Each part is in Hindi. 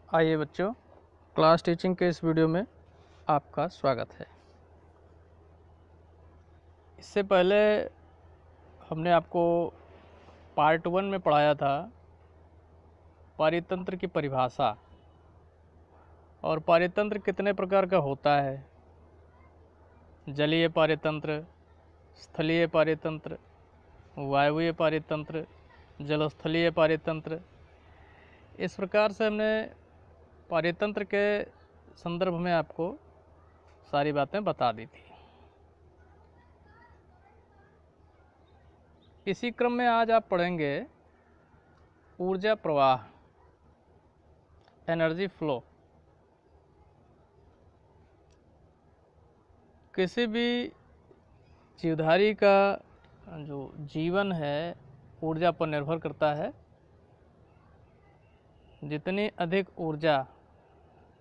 आइए बच्चों, क्लास टीचिंग के इस वीडियो में आपका स्वागत है। इससे पहले हमने आपको पार्ट 1 में पढ़ाया था पारितंत्र की परिभाषा और पारितंत्र कितने प्रकार का होता है। जलीय पारितंत्र, स्थलीय पारितंत्र, वायवीय पारितंत्र, जलस्थलीय पारितंत्र। इस प्रकार से हमने पारितंत्र के संदर्भ में आपको सारी बातें बता दी थी। इसी क्रम में आज आप पढ़ेंगे ऊर्जा प्रवाह, एनर्जी फ्लो। किसी भी जीवधारी का जो जीवन है ऊर्जा पर निर्भर करता है। जितनी अधिक ऊर्जा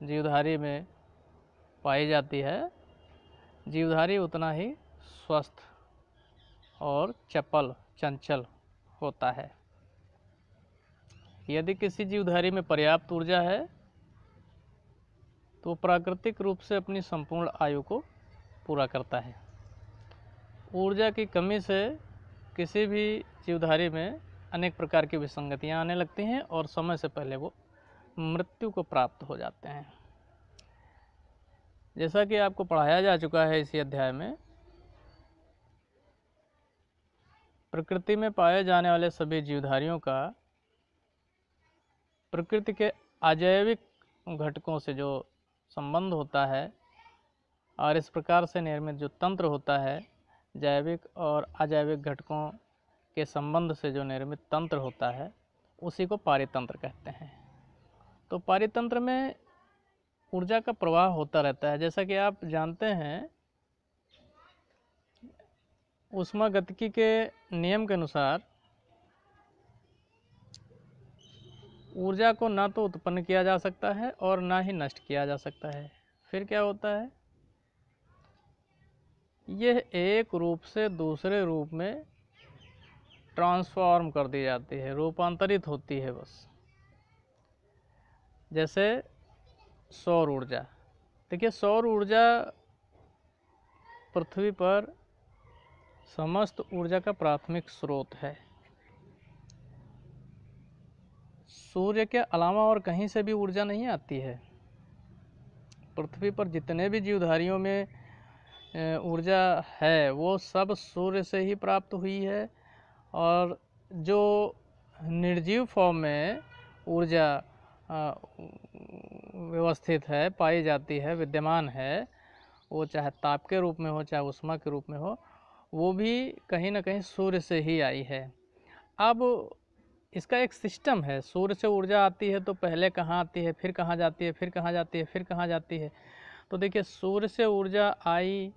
जीवधारी में पाई जाती है, जीवधारी उतना ही स्वस्थ और चपल चंचल होता है। यदि किसी जीवधारी में पर्याप्त ऊर्जा है तो प्राकृतिक रूप से अपनी संपूर्ण आयु को पूरा करता है। ऊर्जा की कमी से किसी भी जीवधारी में अनेक प्रकार की विसंगतियां आने लगती हैं और समय से पहले वो मृत्यु को प्राप्त हो जाते हैं। जैसा कि आपको पढ़ाया जा चुका है इसी अध्याय में, प्रकृति में पाए जाने वाले सभी जीवधारियों का प्रकृति के अजैविक घटकों से जो संबंध होता है और इस प्रकार से निर्मित जो तंत्र होता है, जैविक और अजैविक घटकों के संबंध से जो निर्मित तंत्र होता है, उसी को पारितंत्र कहते हैं। तो पारितंत्र में ऊर्जा का प्रवाह होता रहता है। जैसा कि आप जानते हैं, ऊष्मागतिकी के नियम के अनुसार ऊर्जा को ना तो उत्पन्न किया जा सकता है और ना ही नष्ट किया जा सकता है। फिर क्या होता है, यह एक रूप से दूसरे रूप में ट्रांसफॉर्म कर दी जाती है, रूपांतरित होती है बस। जैसे सौर ऊर्जा। देखिए, सौर ऊर्जा पृथ्वी पर समस्त ऊर्जा का प्राथमिक स्रोत है। सूर्य के अलावा और कहीं से भी ऊर्जा नहीं आती है। पृथ्वी पर जितने भी जीवधारियों में ऊर्जा है वो सब सूर्य से ही प्राप्त हुई है। और जो निर्जीव फॉर्म में ऊर्जा व्यवस्थित है, पाई जाती है, विद्यमान है, वो चाहे ताप के रूप में हो चाहे ऊष्मा के रूप में हो, वो भी कहीं ना कहीं सूर्य से ही आई है। अब इसका एक सिस्टम है। सूर्य से ऊर्जा आती है तो पहले कहाँ आती है, फिर कहाँ जाती है, फिर कहाँ जाती है, फिर कहाँ जाती है। तो देखिए, सूर्य से ऊर्जा आई,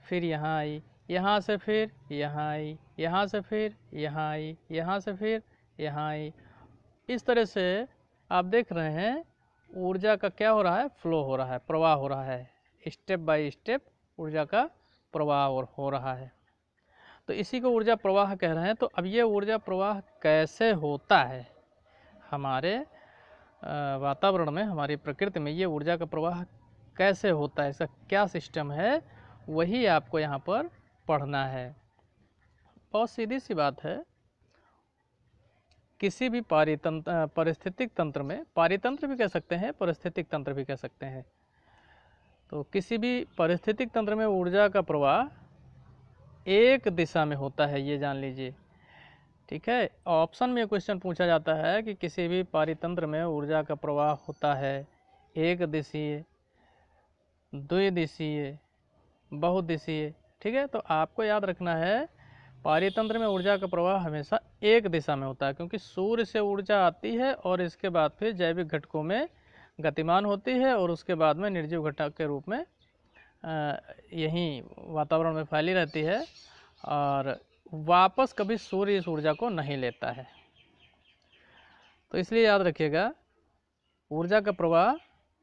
फिर यहाँ आई, यहाँ से फिर यहाँ आई, यहाँ से फिर यहाँ आई, यहाँ से फिर यहाँ आई। इस तरह से आप देख रहे हैं ऊर्जा का क्या हो रहा है, फ्लो हो रहा है, प्रवाह हो रहा है। स्टेप बाय स्टेप ऊर्जा का प्रवाह हो रहा है। तो इसी को ऊर्जा प्रवाह कह रहे हैं। तो अब ये ऊर्जा प्रवाह कैसे होता है हमारे वातावरण में, हमारी प्रकृति में, ये ऊर्जा का प्रवाह कैसे होता है, इसका क्या सिस्टम है, वही आपको यहाँ पर पढ़ना है। बहुत सीधी सी बात है। किसी भी पारिस्थितिक तंत्र में, पारितंत्र भी कह सकते हैं, पारिस्थितिक तंत्र भी कह सकते हैं, तो किसी भी पारिस्थितिक तंत्र में ऊर्जा का प्रवाह एक दिशा में होता है, ये जान लीजिए। ठीक है। ऑप्शन में क्वेश्चन पूछा जाता है कि किसी भी पारितंत्र में ऊर्जा का प्रवाह होता है एक दिशीय, द्विदिशीय, बहुदिशीय। ठीक है। तो आपको याद रखना है, पारितंत्र में ऊर्जा का प्रवाह हमेशा एक दिशा में होता है, क्योंकि सूर्य से ऊर्जा आती है और इसके बाद फिर जैविक घटकों में गतिमान होती है और उसके बाद में निर्जीव घटक के रूप में यहीं वातावरण में फैली रहती है और वापस कभी सूर्य इस ऊर्जा को नहीं लेता है। तो इसलिए याद रखिएगा, ऊर्जा का प्रवाह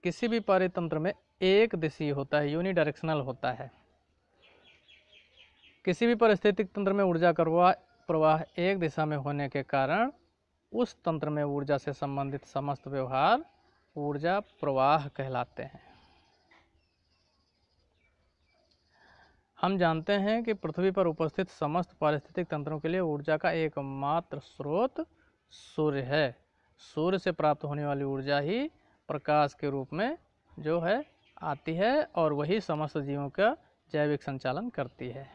किसी भी पारितंत्र में एक दिशीय होता है, यूनिडायरेक्शनल होता है। किसी भी पारिस्थितिक तंत्र में ऊर्जा का प्रवाह एक दिशा में होने के कारण उस तंत्र में ऊर्जा से संबंधित समस्त व्यवहार ऊर्जा प्रवाह कहलाते हैं। हम जानते हैं कि पृथ्वी पर उपस्थित समस्त पारिस्थितिक तंत्रों के लिए ऊर्जा का एकमात्र स्रोत सूर्य है। सूर्य से प्राप्त होने वाली ऊर्जा ही प्रकाश के रूप में जो है आती है और वही समस्त जीवों का जैविक संचालन करती है।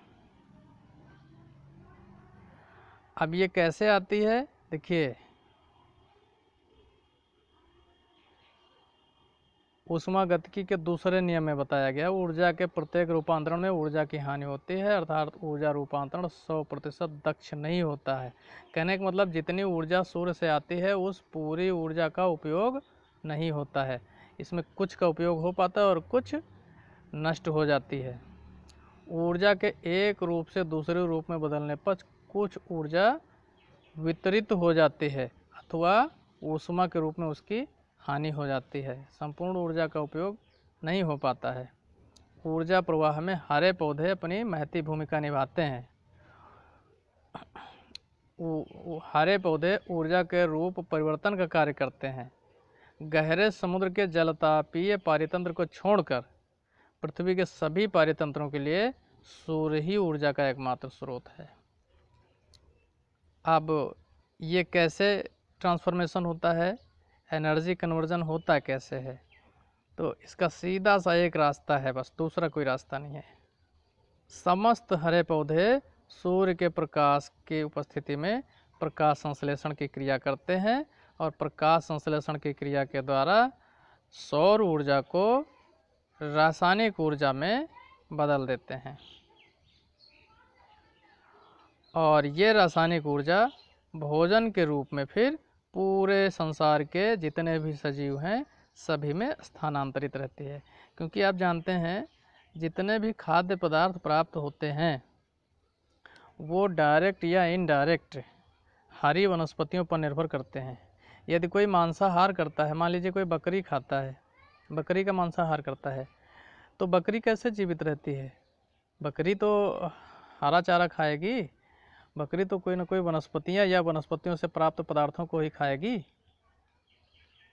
अब ये कैसे आती है, देखिए, ऊष्मागतिकी के दूसरे नियम में बताया गया, ऊर्जा के प्रत्येक रूपांतरण में ऊर्जा की हानि होती है, अर्थात ऊर्जा रूपांतरण 100% दक्ष नहीं होता है। कहने का मतलब जितनी ऊर्जा सूर्य से आती है उस पूरी ऊर्जा का उपयोग नहीं होता है। इसमें कुछ का उपयोग हो पाता है और कुछ नष्ट हो जाती है। ऊर्जा के एक रूप से दूसरे रूप में बदलने पर कुछ ऊर्जा वितरित हो जाती है अथवा ऊष्मा के रूप में उसकी हानि हो जाती है। संपूर्ण ऊर्जा का उपयोग नहीं हो पाता है। ऊर्जा प्रवाह में हरे पौधे अपनी महती भूमिका निभाते हैं। हरे पौधे ऊर्जा के रूप परिवर्तन का कार्य करते हैं। गहरे समुद्र के जलतापीय पारितंत्र को छोड़कर पृथ्वी के सभी पारितंत्रों के लिए सूर्य ही ऊर्जा का एकमात्र स्रोत है। अब ये कैसे ट्रांसफॉर्मेशन होता है, एनर्जी कन्वर्जन होता कैसे है, तो इसका सीधा सा एक रास्ता है, बस, दूसरा कोई रास्ता नहीं है। समस्त हरे पौधे सूर्य के प्रकाश की उपस्थिति में प्रकाश संश्लेषण की क्रिया करते हैं और प्रकाश संश्लेषण की क्रिया के द्वारा सौर ऊर्जा को रासायनिक ऊर्जा में बदल देते हैं और ये रासायनिक ऊर्जा भोजन के रूप में फिर पूरे संसार के जितने भी सजीव हैं सभी में स्थानांतरित रहती है। क्योंकि आप जानते हैं जितने भी खाद्य पदार्थ प्राप्त होते हैं वो डायरेक्ट या इनडायरेक्ट हरी वनस्पतियों पर निर्भर करते हैं। यदि कोई मांसाहार करता है, मान लीजिए कोई बकरी खाता है, बकरी का मांसाहार करता है, तो बकरी कैसे जीवित रहती है? बकरी तो हरा चारा खाएगी, बकरी तो कोई ना कोई वनस्पतियाँ या वनस्पतियों से प्राप्त पदार्थों को ही खाएगी।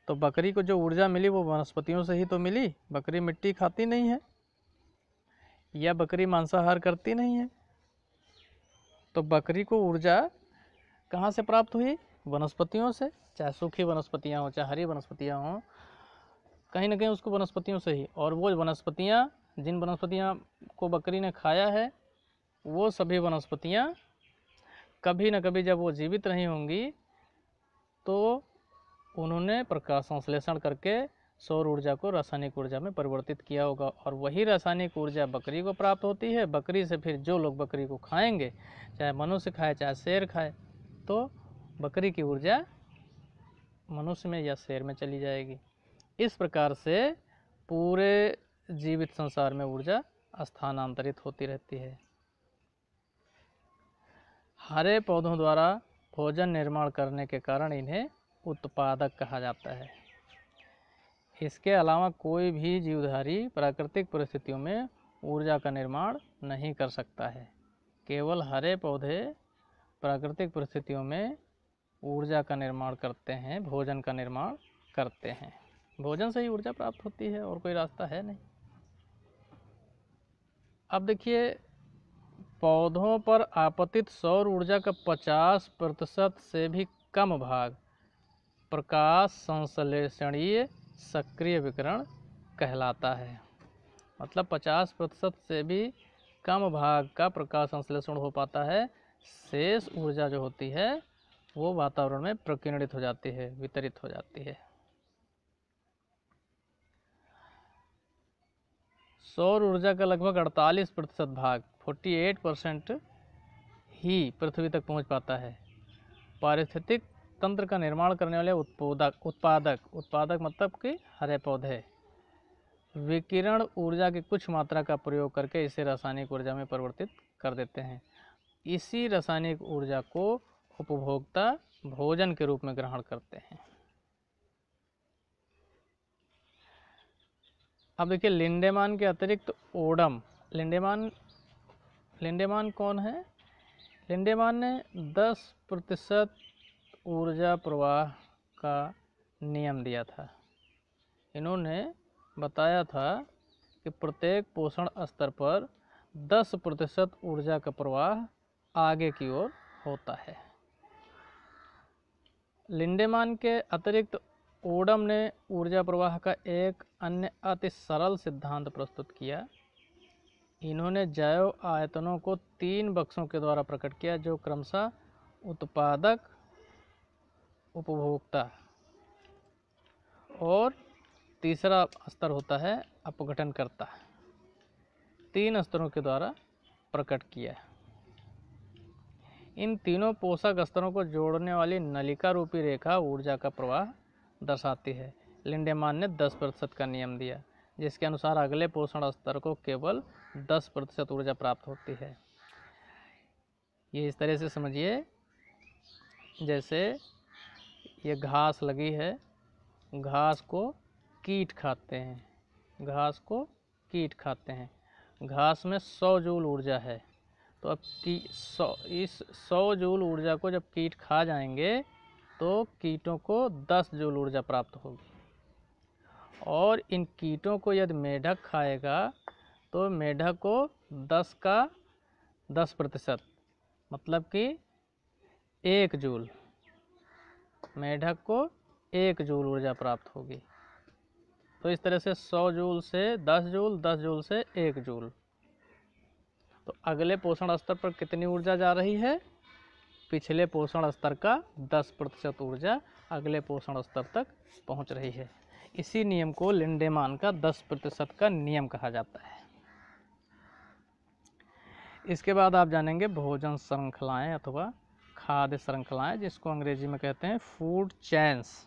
तो बकरी को जो ऊर्जा मिली वो वनस्पतियों से ही तो मिली। बकरी मिट्टी खाती नहीं है या बकरी मांसाहार करती नहीं है। तो बकरी को ऊर्जा कहाँ से प्राप्त हुई? वनस्पतियों से, चाहे सूखी वनस्पतियाँ हों चाहे हरी वनस्पतियाँ हों, कहीं ना कहीं उसको वनस्पतियों से ही। और वो वनस्पतियाँ, जिन वनस्पतियाँ को बकरी ने खाया है, वो सभी वनस्पतियाँ कभी न कभी जब वो जीवित नहीं होंगी तो उन्होंने प्रकाश संश्लेषण करके सौर ऊर्जा को रासायनिक ऊर्जा में परिवर्तित किया होगा और वही रासायनिक ऊर्जा बकरी को प्राप्त होती है। बकरी से फिर जो लोग बकरी को खाएंगे, चाहे मनुष्य खाए चाहे शेर खाए, तो बकरी की ऊर्जा मनुष्य में या शेर में चली जाएगी। इस प्रकार से पूरे जीवित संसार में ऊर्जा स्थानांतरित होती रहती है। हरे पौधों द्वारा भोजन निर्माण करने के कारण इन्हें उत्पादक कहा जाता है। इसके अलावा कोई भी जीवधारी प्राकृतिक परिस्थितियों में ऊर्जा का निर्माण नहीं कर सकता है। केवल हरे पौधे प्राकृतिक परिस्थितियों में ऊर्जा का निर्माण करते हैं, भोजन का निर्माण करते हैं। भोजन से ही ऊर्जा प्राप्त होती है और कोई रास्ता है नहीं। अब देखिए, पौधों पर आपतित सौर ऊर्जा का 50% से भी कम भाग प्रकाश संश्लेषणीय सक्रिय विकिरण कहलाता है। मतलब 50% से भी कम भाग का प्रकाश संश्लेषण हो पाता है। शेष ऊर्जा जो होती है वो वातावरण में प्रकीर्णित हो जाती है, वितरित हो जाती है। सौर ऊर्जा का लगभग 48% भाग 48% ही पृथ्वी तक पहुंच पाता है। पारिस्थितिक तंत्र का निर्माण करने वाले उत्पादक मतलब कि हरे पौधे विकिरण ऊर्जा की कुछ मात्रा का प्रयोग करके इसे रासायनिक ऊर्जा में परिवर्तित कर देते हैं। इसी रासायनिक ऊर्जा को उपभोक्ता भोजन के रूप में ग्रहण करते हैं। अब देखिए, लिंडेमान के अतिरिक्त ओडम, लिंडेमान कौन है? लिंडेमान ने 10% ऊर्जा प्रवाह का नियम दिया था। इन्होंने बताया था कि प्रत्येक पोषण स्तर पर 10% ऊर्जा का प्रवाह आगे की ओर होता है। लिंडेमान के अतिरिक्त ओडम ने ऊर्जा प्रवाह का एक अन्य अति सरल सिद्धांत प्रस्तुत किया। इन्होंने जैव आयतनों को 3 बक्सों के द्वारा प्रकट किया, जो क्रमशः उत्पादक, उपभोक्ता और तीसरा स्तर होता है अपघटनकर्ता। 3 स्तरों के द्वारा प्रकट किया। इन तीनों पोषक स्तरों को जोड़ने वाली नलिका रूपी रेखा ऊर्जा का प्रवाह दर्शाती है। लिंडेमान ने 10% का नियम दिया, जिसके अनुसार अगले पोषण स्तर को केवल 10% ऊर्जा प्राप्त होती है। ये इस तरह से समझिए, जैसे ये घास लगी है, घास को कीट खाते हैं, घास को कीट खाते हैं। घास में 100 जूल ऊर्जा है, तो अब इस 100 जूल ऊर्जा को जब कीट खा जाएंगे तो कीटों को 10 जूल ऊर्जा प्राप्त होगी। और इन कीटों को यदि मेढक खाएगा तो मेढक को 10 का 10%, मतलब कि 1 जूल, मेढक को 1 जूल ऊर्जा प्राप्त होगी। तो इस तरह से 100 जूल से 10 जूल, 10 जूल से 1 जूल। तो अगले पोषण स्तर पर कितनी ऊर्जा जा रही है? पिछले पोषण स्तर का 10% ऊर्जा अगले पोषण स्तर तक पहुंच रही है। इसी नियम को लिंडेमान का 10% का नियम कहा जाता है। इसके बाद आप जानेंगे भोजन श्रृंखलाएं अथवा खाद्य श्रृंखलाएं, जिसको अंग्रेजी में कहते हैं फूड चेन्स।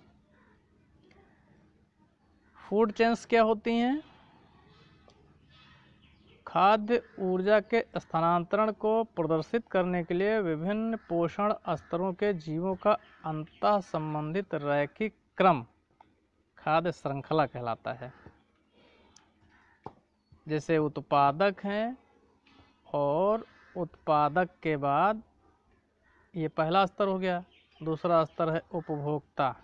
फूड चेन्स क्या होती हैं? खाद्य ऊर्जा के स्थानांतरण को प्रदर्शित करने के लिए विभिन्न पोषण स्तरों के जीवों का अंतः संबंधित रैखिक क्रम खाद्य श्रृंखला कहलाता है। जैसे उत्पादक हैं, और उत्पादक के बाद ये पहला स्तर हो गया। दूसरा स्तर है उपभोक्ता।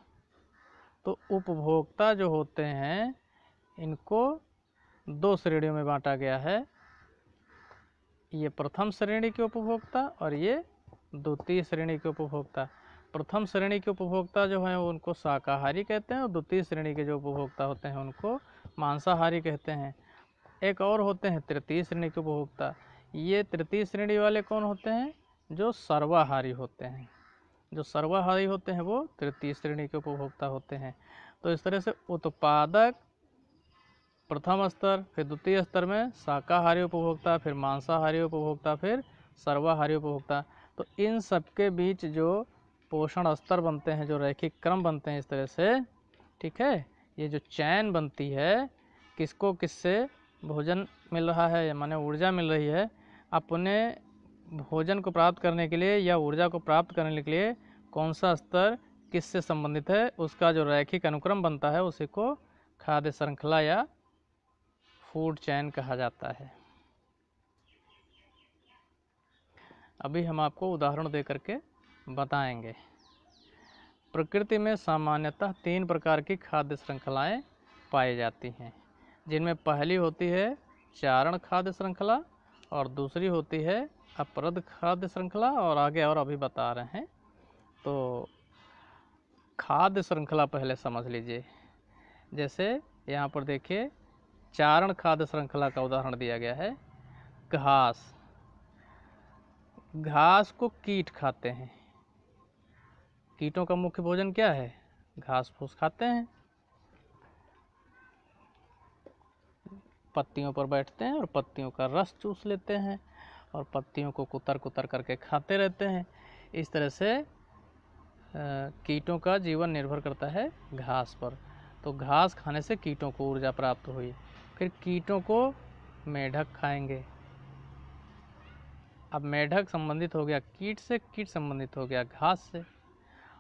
तो उपभोक्ता जो होते हैं, इनको 2 श्रेणियों में बांटा गया है। ये प्रथम श्रेणी के उपभोक्ता और ये द्वितीय श्रेणी के उपभोक्ता। प्रथम श्रेणी के उपभोक्ता जो हैं उनको शाकाहारी कहते हैं, और द्वितीय श्रेणी के जो उपभोक्ता होते हैं उनको मांसाहारी कहते हैं। एक और होते हैं तृतीय श्रेणी के उपभोक्ता। ये तृतीय श्रेणी वाले कौन होते हैं? जो सर्वाहारी होते हैं। जो सर्वाहारी होते हैं वो तृतीय श्रेणी के उपभोक्ता होते हैं। तो इस तरह से उत्पादक प्रथम स्तर, फिर द्वितीय स्तर में शाकाहारी उपभोक्ता, फिर मांसाहारी उपभोक्ता, फिर सर्वाहारी उपभोक्ता। तो इन सब के बीच जो पोषण स्तर बनते हैं, जो रैखिक क्रम बनते हैं इस तरह से, ठीक है, ये जो चैन बनती है, किसको किससे भोजन मिल रहा है, माने ऊर्जा मिल रही है, अपने भोजन को प्राप्त करने के लिए या ऊर्जा को प्राप्त करने के लिए कौन सा स्तर किससे संबंधित है, उसका जो रैखिक अनुक्रम बनता है उसी को खाद्य श्रृंखला या फूड चैन कहा जाता है। अभी हम आपको उदाहरण दे करके बताएंगे। प्रकृति में सामान्यतः 3 प्रकार की खाद्य श्रृंखलाएं पाई जाती हैं, जिनमें पहली होती है चारण खाद्य श्रृंखला, और दूसरी होती है अपरद खाद्य श्रृंखला, और आगे और अभी बता रहे हैं। तो खाद्य श्रृंखला पहले समझ लीजिए। जैसे यहाँ पर देखिए, चारण खाद्य श्रृंखला का उदाहरण दिया गया है। घास, घास को कीट खाते हैं। कीटों का मुख्य भोजन क्या है? घास फूस खाते हैं, पत्तियों पर बैठते हैं और पत्तियों का रस चूस लेते हैं और पत्तियों को कुतर कुतर करके खाते रहते हैं। इस तरह से कीटों का जीवन निर्भर करता है घास पर। तो घास खाने से कीटों को ऊर्जा प्राप्त हुई। फिर कीटों को मेढक खाएंगे। अब मेढक संबंधित हो गया कीट से, कीट संबंधित हो गया घास से,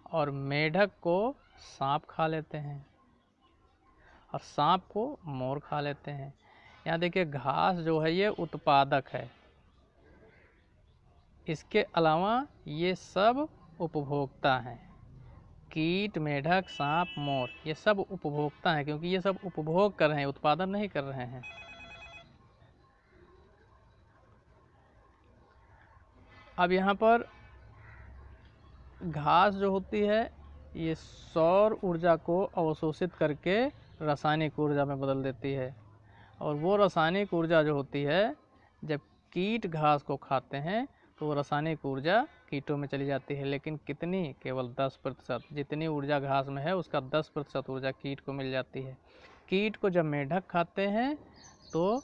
और मेढक को सांप खा लेते हैं और सांप को मोर खा लेते हैं। यहाँ देखिए, घास जो है ये उत्पादक है। इसके अलावा ये सब उपभोक्ता हैं। कीट, मेढक, सांप, मोर, ये सब उपभोक्ता हैं, क्योंकि ये सब उपभोग कर रहे हैं, उत्पादन नहीं कर रहे हैं। अब यहाँ पर घास जो होती है ये सौर ऊर्जा को अवशोषित करके रासायनिक ऊर्जा में बदल देती है, और वो रासायनिक ऊर्जा जो होती है जब कीट घास को खाते हैं तो वो रासायनिक ऊर्जा कीटों में चली जाती है, लेकिन कितनी? केवल 10%। जितनी ऊर्जा घास में है उसका 10% ऊर्जा कीट को मिल जाती है। कीट को जब मेढक खाते हैं तो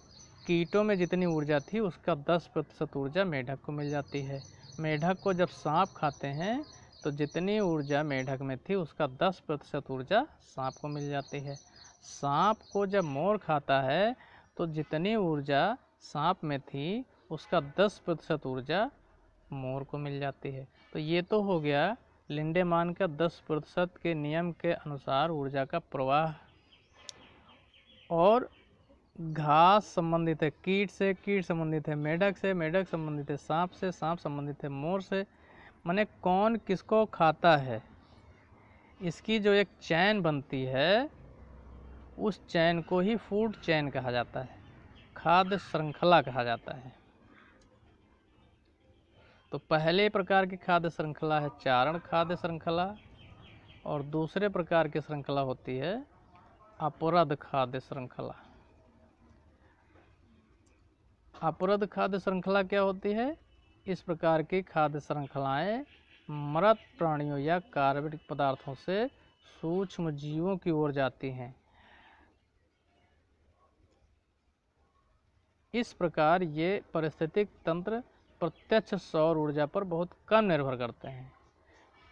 कीटों में जितनी ऊर्जा थी उसका 10% ऊर्जा मेढक को मिल जाती है। मेढक को जब सांप खाते हैं तो जितनी ऊर्जा मेढक में थी उसका 10% ऊर्जा सांप को मिल जाती है। सांप को जब मोर खाता है तो जितनी ऊर्जा सांप में थी उसका 10% ऊर्जा मोर को मिल जाती है। तो ये तो हो गया लिंडेमान का 10% के नियम के अनुसार ऊर्जा का प्रवाह। और घास संबंधित है कीट से, कीट संबंधित है मेढक से, मेढक संबंधित है सांप से, सांप संबंधित है मोर से। माने कौन किसको खाता है, इसकी जो एक चैन बनती है उस चैन को ही फूड चैन कहा जाता है, खाद्य श्रृंखला कहा जाता है। तो पहले प्रकार की खाद्य श्रृंखला है चारण खाद्य श्रृंखला, और दूसरे प्रकार की श्रृंखला होती है अपरद खाद्य श्रृंखला। अपरद खाद्य श्रृंखला क्या होती है? इस प्रकार की खाद्य श्रृंखलाएं मृत प्राणियों या कार्बनिक पदार्थों से सूक्ष्म जीवों की ओर जाती हैं। इस प्रकार ये पारिस्थितिक तंत्र प्रत्यक्ष सौर ऊर्जा पर बहुत कम निर्भर करते हैं।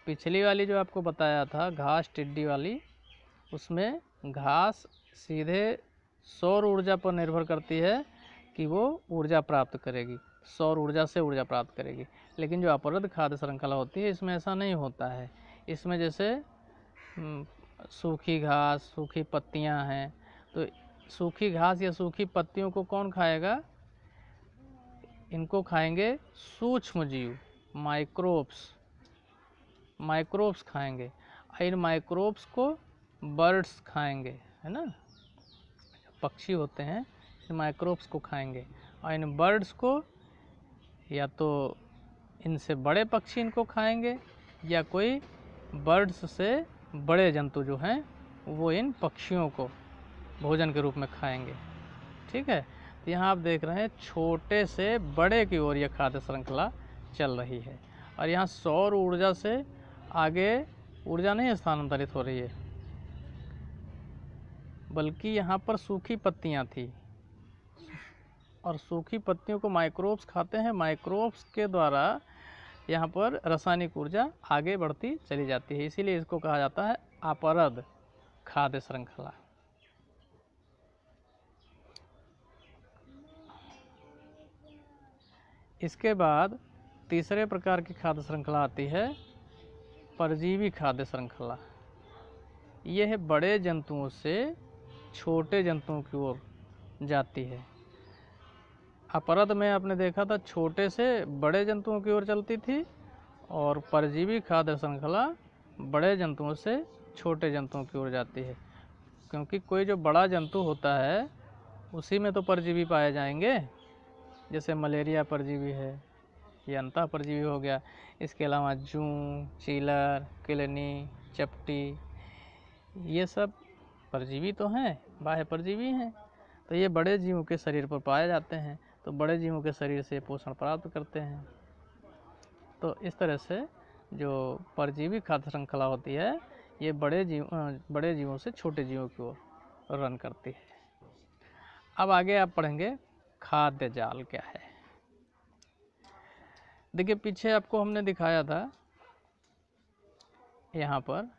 पिछली वाली जो आपको बताया था घास टिड्डी वाली, उसमें घास सीधे सौर ऊर्जा पर निर्भर करती है कि वो ऊर्जा प्राप्त करेगी, सौर ऊर्जा से ऊर्जा प्राप्त करेगी। लेकिन जो अपरद खाद्य श्रृंखला होती है इसमें ऐसा नहीं होता है। इसमें जैसे सूखी घास, सूखी पत्तियां हैं, तो सूखी घास या सूखी पत्तियों को कौन खाएगा? इनको खाएंगे सूक्ष्म जीव, माइक्रोब्स खाएंगे। इन माइक्रोब्स को बर्ड्स खाएंगे, है ना, पक्षी होते हैं, इन माइक्रोब्स को खाएंगे। और इन बर्ड्स को या तो इनसे बड़े पक्षी इनको खाएंगे या कोई बर्ड्स से बड़े जंतु जो हैं वो इन पक्षियों को भोजन के रूप में खाएंगे। ठीक है, तो यहाँ आप देख रहे हैं छोटे से बड़े की ओर यह खाद्य श्रृंखला चल रही है। और यहाँ सौर ऊर्जा से आगे ऊर्जा नहीं स्थानांतरित हो रही है, बल्कि यहाँ पर सूखी पत्तियाँ थी और सूखी पत्तियों को माइक्रोब्स खाते हैं। माइक्रोब्स के द्वारा यहाँ पर रासायनिक ऊर्जा आगे बढ़ती चली जाती है, इसीलिए इसको कहा जाता है अपरद खाद्य श्रृंखला। इसके बाद तीसरे प्रकार की खाद्य श्रृंखला आती है परजीवी खाद्य श्रृंखला। यह है बड़े जंतुओं से छोटे जंतुओं की ओर जाती है। अपरद में आपने देखा था छोटे से बड़े जंतुओं की ओर चलती थी, और परजीवी खाद्य श्रृंखला बड़े जंतुओं से छोटे जंतुओं की ओर जाती है। क्योंकि कोई जो बड़ा जंतु होता है उसी में तो परजीवी पाए जाएंगे, जैसे मलेरिया परजीवी है, ये अंतः परजीवी हो गया। इसके अलावा जूं, चीलर, किलनी, चपटी, ये सब परजीवी तो हैं, बाह्य परजीवी हैं। तो ये बड़े जीवों के शरीर पर पाए जाते हैं, तो बड़े जीवों के शरीर से पोषण प्राप्त करते हैं। तो इस तरह से जो परजीवी खाद्य श्रृंखला होती है ये बड़े जीवों से छोटे जीवों की ओर रन करती है। अब आगे आप पढ़ेंगे खाद्य जाल क्या है। देखिए पीछे आपको हमने दिखाया था, यहाँ पर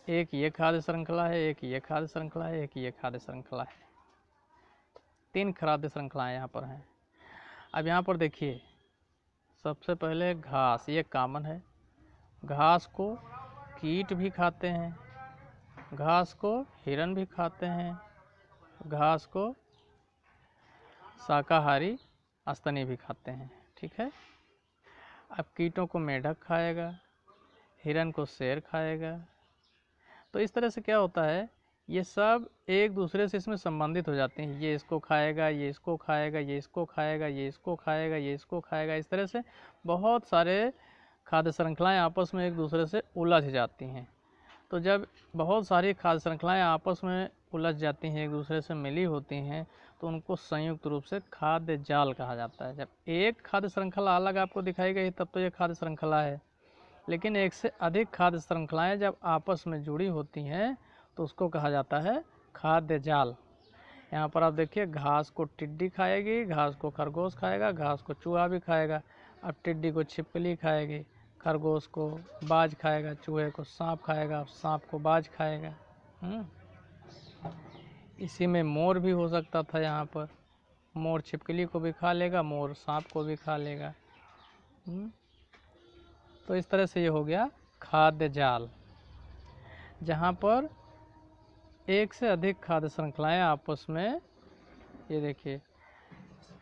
एक ये खाद्य श्रृंखला है, एक ये खाद्य श्रृंखला है, एक ये खाद्य श्रृंखला है। 3 खाद्य श्रृंखलाएं यहाँ पर हैं। अब यहाँ पर देखिए सबसे पहले घास, ये कॉमन है। घास को कीट भी खाते हैं, घास को हिरन भी खाते हैं, घास को शाकाहारी स्तनी भी खाते हैं। ठीक है, अब कीटों को मेढक खाएगा, हिरन को शेर खाएगा। तो इस तरह से क्या होता है, ये सब एक दूसरे से इसमें संबंधित हो जाते हैं। ये इसको खाएगा, ये इसको खाएगा, ये इसको खाएगा, ये इसको खाएगा, ये इसको खाएगा। इस तरह से बहुत सारे खाद्य श्रृंखलाएँ आपस में एक दूसरे से उलझ जाती हैं। तो जब बहुत सारी खाद्य श्रृंखलाएँ आपस में उलझ जाती हैं, एक दूसरे से मिली होती हैं, तो उनको संयुक्त रूप से खाद्य जाल कहा जाता है। जब एक खाद्य श्रृंखला अलग आपको दिखाई गई तब तो ये खाद्य श्रृंखला है, लेकिन एक से अधिक खाद्य श्रृंखलाएँ जब आपस में जुड़ी होती हैं तो उसको कहा जाता है खाद्य जाल। यहाँ पर आप देखिए, घास को टिड्डी खाएगी, घास को खरगोश खाएगा, घास को चूहा भी खाएगा। अब टिड्डी को छिपकली खाएगी, खरगोश को बाज खाएगा, चूहे को सांप खाएगा, सांप को बाज खाएगा। इसी में मोर भी हो सकता था। यहाँ पर मोर छिपकली को भी खा लेगा, मोर सांप को भी खा लेगा। तो इस तरह से ये हो गया खाद्य जाल, जहाँ पर एक से अधिक खाद्य श्रृंखलाएँ आपस में, ये देखिए,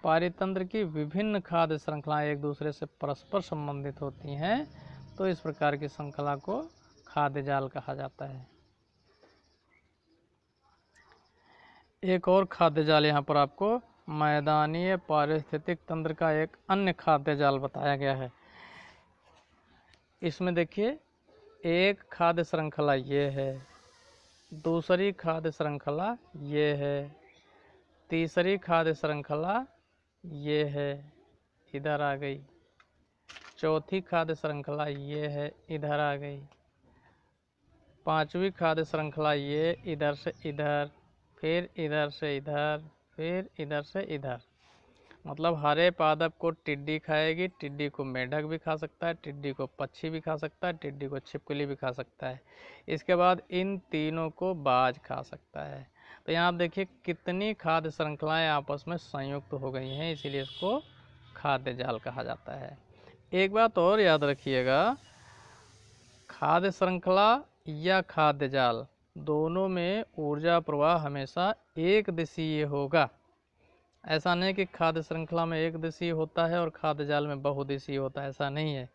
पारितंत्र की विभिन्न खाद्य श्रृंखलाएँ एक दूसरे से परस्पर संबंधित होती हैं, तो इस प्रकार की श्रृंखला को खाद्य जाल कहा जाता है। एक और खाद्य जाल यहाँ पर आपको मैदानीय पारिस्थितिक तंत्र का एक अन्य खाद्य जाल बताया गया है। इसमें देखिए, एक खाद्य श्रृंखला ये है, दूसरी खाद्य श्रृंखला ये है, तीसरी खाद्य श्रृंखला ये है, इधर आ गई, चौथी खाद्य श्रृंखला ये है, इधर आ गई, पांचवी खाद्य श्रृंखला ये इधर से इधर, फिर इधर से इधर, फिर इधर से इधर। मतलब हरे पादप को टिड्डी खाएगी, टिड्डी को मेढक भी खा सकता है, टिड्डी को पक्षी भी खा सकता है, टिड्डी को छिपकली भी खा सकता है। इसके बाद इन तीनों को बाज खा सकता है। तो यहाँ आप देखिए कितनी खाद्य श्रृंखलाएँ आपस में संयुक्त हो गई हैं, इसीलिए इसको खाद्य जाल कहा जाता है। एक बात और याद रखिएगा, खाद्य श्रृंखला या खाद्य जाल दोनों में ऊर्जा प्रवाह हमेशा एक दिशीय होगा। ऐसा नहीं कि खाद्य श्रृंखला में एक दिशीय होता है और खाद्य जाल में बहुदिशीय होता है, ऐसा नहीं है।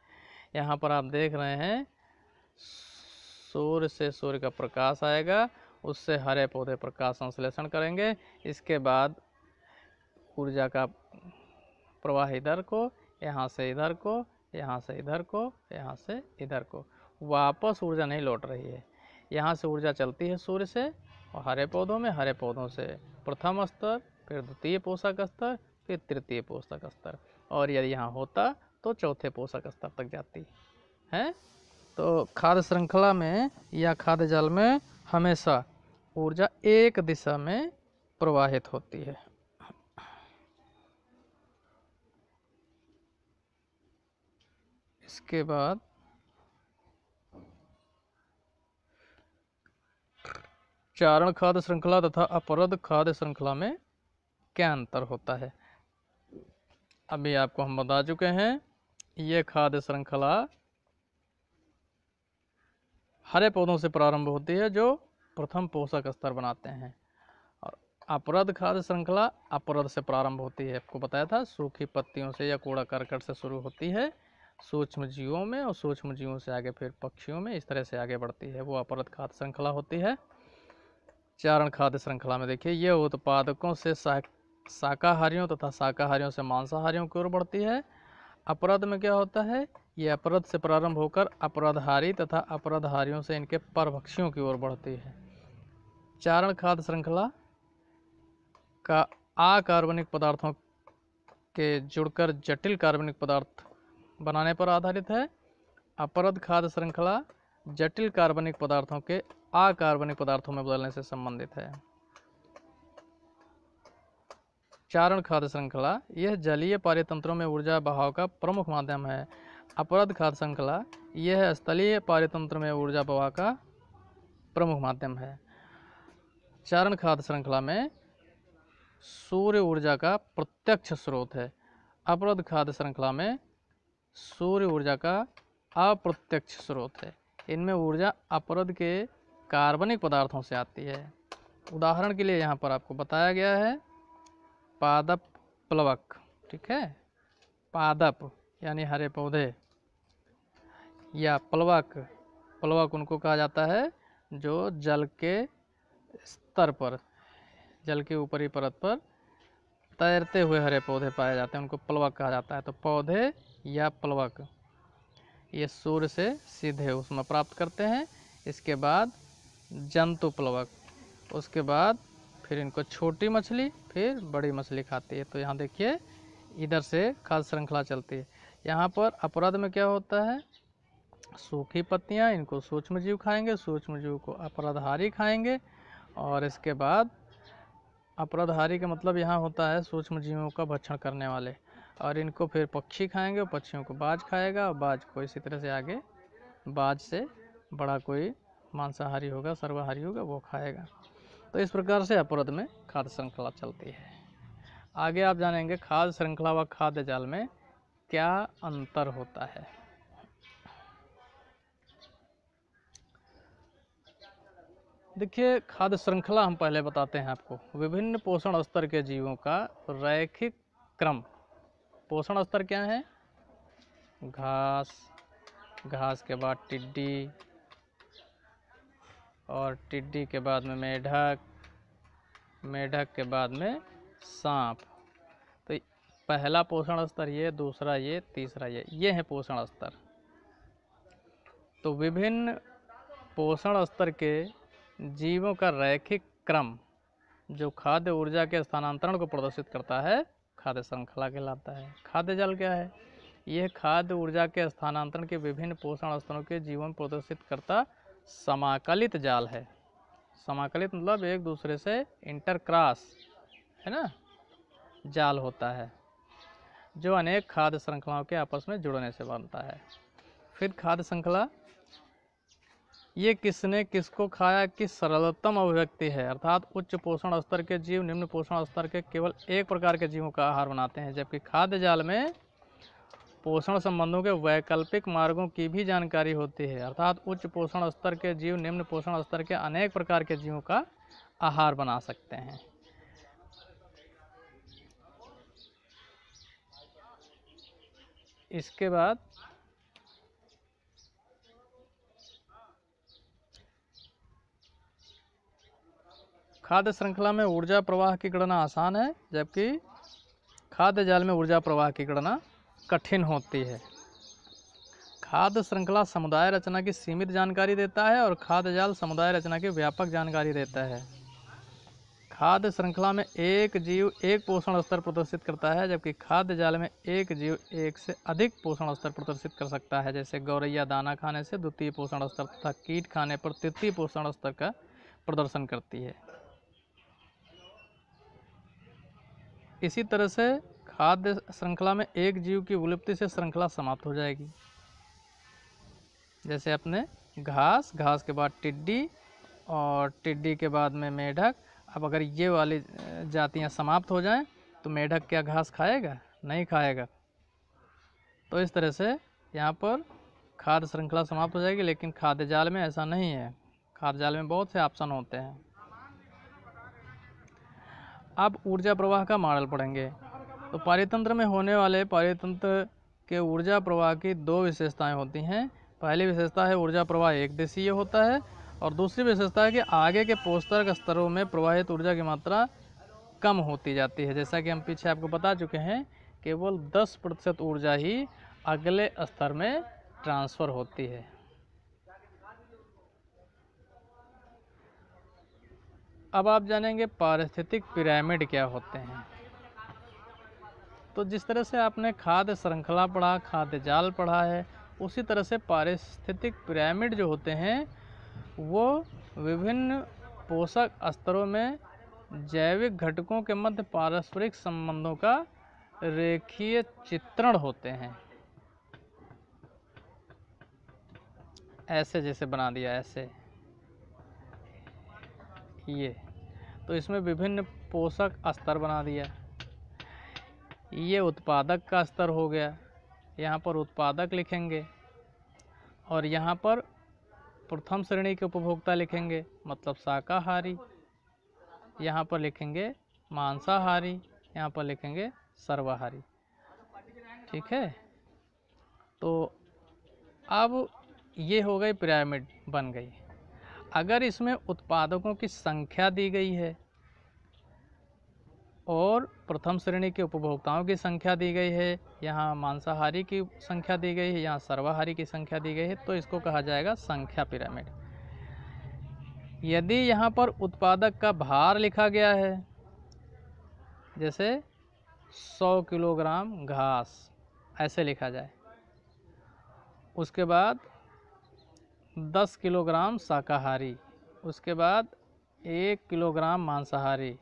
यहाँ पर आप देख रहे हैं, सूर्य से सूर्य का प्रकाश आएगा, उससे हरे पौधे प्रकाश संश्लेषण करेंगे, इसके बाद ऊर्जा का प्रवाह इधर को, यहाँ से इधर को, यहाँ से इधर को, यहाँ से इधर को, वापस ऊर्जा नहीं लौट रही है। यहाँ से ऊर्जा चलती है सूर्य से और हरे पौधों में, हरे पौधों से प्रथम स्तर, फिर द्वितीय पोषक स्तर, फिर तृतीय पोषक स्तर, और यदि यहाँ होता तो चौथे पोषक स्तर तक जाती है। तो खाद्य श्रृंखला में या खाद्य जाल में हमेशा ऊर्जा एक दिशा में प्रवाहित होती है। इसके बाद चारण खाद्य श्रृंखला तथा अपरद खाद्य श्रृंखला में क्या अंतर होता है, अभी आपको हम बता चुके हैं। ये खाद्य श्रृंखला हरे पौधों से प्रारंभ होती है जो प्रथम पोषक स्तर बनाते हैं, और अपरद खाद्य श्रृंखला अपरद से प्रारंभ होती है। आपको बताया था, सूखी पत्तियों से या कूड़ा करकट से शुरू होती है सूक्ष्म जीवों में, और सूक्ष्म जीवों से आगे फिर पक्षियों में, इस तरह से आगे बढ़ती है, वो अपरद खाद्य श्रृंखला होती है। चारण खाद्य श्रृंखला में देखिए, ये उत्पादकों से शाकाहारियों तथा शाकाहारियों से मांसाहारियों की ओर बढ़ती है। अपरद में क्या होता है, ये अपरद से प्रारंभ होकर अपरदहारी तथा अपरदहारियों से इनके परभक्षियों की ओर बढ़ती है। चारण खाद्य श्रृंखला का अकार्बनिक पदार्थों के जुड़कर जटिल कार्बनिक पदार्थ बनाने पर आधारित है। अपरद खाद्य श्रृंखला जटिल कार्बनिक पदार्थों के अकार्बनिक पदार्थों में बदलने से संबंधित है। चारण खाद्य श्रृंखला यह जलीय पारितंत्रों में ऊर्जा बहाव का प्रमुख माध्यम है। अपरद खाद्य श्रृंखला यह स्थलीय पारितंत्र में ऊर्जा प्रवाह का प्रमुख माध्यम है। चारण खाद्य श्रृंखला में सूर्य ऊर्जा का प्रत्यक्ष स्रोत है। अपरद खाद्य श्रृंखला में सूर्य ऊर्जा का अप्रत्यक्ष स्रोत है। इनमें ऊर्जा अपरद के कार्बनिक पदार्थों से आती है। उदाहरण के लिए यहाँ पर आपको बताया गया है पादप प्लवक, ठीक है, पादप यानी हरे पौधे, या प्लवक। प्लवक उनको कहा जाता है जो जल के स्तर पर, जल के ऊपरी परत पर तैरते हुए हरे पौधे पाए जाते हैं, उनको प्लवक कहा जाता है। तो पौधे या प्लवक ये सूर्य से सीधे ऊष्मा प्राप्त करते हैं। इसके बाद जंतु प्लवक, उसके बाद फिर इनको छोटी मछली, फिर बड़ी मछली खाती है। तो यहाँ देखिए इधर से खाद्य श्रृंखला चलती है। यहाँ पर अपराध में क्या होता है, सूखी पत्तियाँ, इनको सूक्ष्मजीव खाएंगे, सूक्ष्मजीव को अपराधहारी खाएंगे। और इसके बाद अपराधहारी का मतलब यहाँ होता है सूक्ष्मजीवों का भक्षण करने वाले, और इनको फिर पक्षी खाएंगे, और पक्षियों को बाज खाएगा, और बाज को इसी तरह से आगे बाज से बड़ा कोई मांसाहारी होगा, सर्वाहारी होगा, वो खाएगा। तो इस प्रकार से अपराध में खाद्य श्रृंखला चलती है। आगे आप जानेंगे खाद्य श्रृंखला व खाद्य जाल में क्या अंतर होता है। देखिए खाद्य श्रृंखला हम पहले बताते हैं आपको, विभिन्न पोषण स्तर के जीवों का रैखिक क्रम। पोषण स्तर क्या है, घास, घास के बाद टिड्डी, और टिड्डी के बाद में मेढक, मेढक के बाद में सांप। तो पहला पोषण स्तर ये, दूसरा ये, तीसरा ये है पोषण स्तर। तो विभिन्न पोषण स्तर के जीवों का रैखिक क्रम जो खाद्य ऊर्जा के स्थानांतरण को प्रदर्शित करता है, खाद्य श्रृंखला कहलाता है। खाद्य जाल क्या है, यह खाद्य ऊर्जा के स्थानांतरण के विभिन्न पोषण स्तरों के जीवों में प्रदर्शित करता समाकलित जाल है। समाकलित मतलब एक दूसरे से इंटरक्रॉस है ना, जाल होता है जो अनेक खाद्य श्रृंखलाओं के आपस में जुड़ने से बनता है। फिर खाद्य श्रृंखला ये किसने किसको खाया की सरलतम अभिव्यक्ति है, अर्थात उच्च पोषण स्तर के जीव निम्न पोषण स्तर के केवल एक प्रकार के जीवों का आहार बनाते हैं, जबकि खाद्य जाल में पोषण संबंधों के वैकल्पिक मार्गों की भी जानकारी होती है, अर्थात उच्च पोषण स्तर के जीव निम्न पोषण स्तर के अनेक प्रकार के जीवों का आहार बना सकते हैं। इसके बाद खाद्य श्रृंखला में ऊर्जा प्रवाह की गणना आसान है, जबकि खाद्य जाल में ऊर्जा प्रवाह की गणना कठिन होती है। खाद्य श्रृंखला समुदाय रचना की सीमित जानकारी देता है और खाद्य जाल समुदाय रचना की व्यापक जानकारी देता है। खाद्य श्रृंखला में एक जीव एक पोषण स्तर प्रदर्शित करता है, जबकि खाद्य जाल में एक जीव एक से अधिक पोषण स्तर प्रदर्शित कर सकता है। जैसे गौरैया दाना खाने से द्वितीय पोषण स्तर तथा कीट खाने पर तृतीय पोषण स्तर का प्रदर्शन करती है। इसी तरह से खाद्य श्रृंखला में एक जीव की विलुप्ति से श्रृंखला समाप्त हो जाएगी। जैसे अपने घास, घास के बाद टिड्डी, और टिड्डी के बाद में मेढक। अब अगर ये वाली जातियां समाप्त हो जाएं तो मेढक क्या घास खाएगा? नहीं खाएगा। तो इस तरह से यहाँ पर खाद्य श्रृंखला समाप्त हो जाएगी, लेकिन खाद्य जाल में ऐसा नहीं है। खाद्य जाल में बहुत से ऑप्शन होते हैं। अब ऊर्जा प्रवाह का मॉडल पढ़ेंगे। तो पारितंत्र में होने वाले पारितंत्र के ऊर्जा प्रवाह की दो विशेषताएं होती हैं। पहली विशेषता है ऊर्जा प्रवाह एक दिशीय होता है, और दूसरी विशेषता है कि आगे के पोषक स्तरों में प्रवाहित ऊर्जा की मात्रा कम होती जाती है। जैसा कि हम पीछे आपको बता चुके हैं, केवल 10% ऊर्जा ही अगले स्तर में ट्रांसफ़र होती है। अब आप जानेंगे पारिस्थितिक पिरामिड क्या होते हैं। तो जिस तरह से आपने खाद्य श्रृंखला पढ़ा, खाद्य जाल पढ़ा है, उसी तरह से पारिस्थितिक पिरामिड जो होते हैं वो विभिन्न पोषक स्तरों में जैविक घटकों के मध्य पारस्परिक संबंधों का रेखीय चित्रण होते हैं। ऐसे जैसे बना दिया, ऐसे ये, तो इसमें विभिन्न पोषक स्तर बना दिया। ये उत्पादक का स्तर हो गया, यहाँ पर उत्पादक लिखेंगे, और यहाँ पर प्रथम श्रेणी के उपभोक्ता लिखेंगे, मतलब शाकाहारी। यहाँ पर लिखेंगे मांसाहारी, यहाँ पर लिखेंगे सर्वाहारी। ठीक है। तो अब ये हो गई पिरामिड बन गई। अगर इसमें उत्पादकों की संख्या दी गई है और प्रथम श्रेणी के उपभोक्ताओं की संख्या दी गई है, यहाँ मांसाहारी की संख्या दी गई है, यहाँ सर्वाहारी की संख्या दी गई है, तो इसको कहा जाएगा संख्या पिरामिड। यदि यहाँ पर उत्पादक का भार लिखा गया है, जैसे 100 किलोग्राम घास ऐसे लिखा जाए, उसके बाद 10 किलोग्राम शाकाहारी, उसके बाद 1 किलोग्राम मांसाहारी,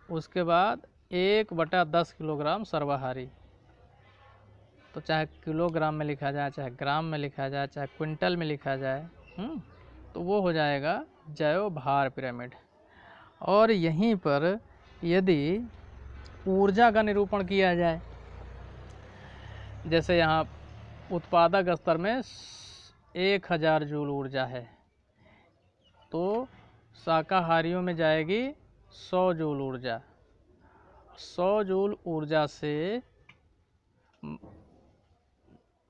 उसके बाद 1/10 किलोग्राम सर्वाहारी। तो चाहे किलोग्राम में लिखा जाए, चाहे ग्राम में लिखा जाए, चाहे क्विंटल में लिखा जाए, तो वो हो जाएगा जैव भार पिरामिड। और यहीं पर यदि ऊर्जा का निरूपण किया जाए, जैसे यहाँ उत्पादक स्तर में 1000 जूल ऊर्जा है, तो शाकाहारियों में जाएगी 100 जूल ऊर्जा। 100 जूल ऊर्जा से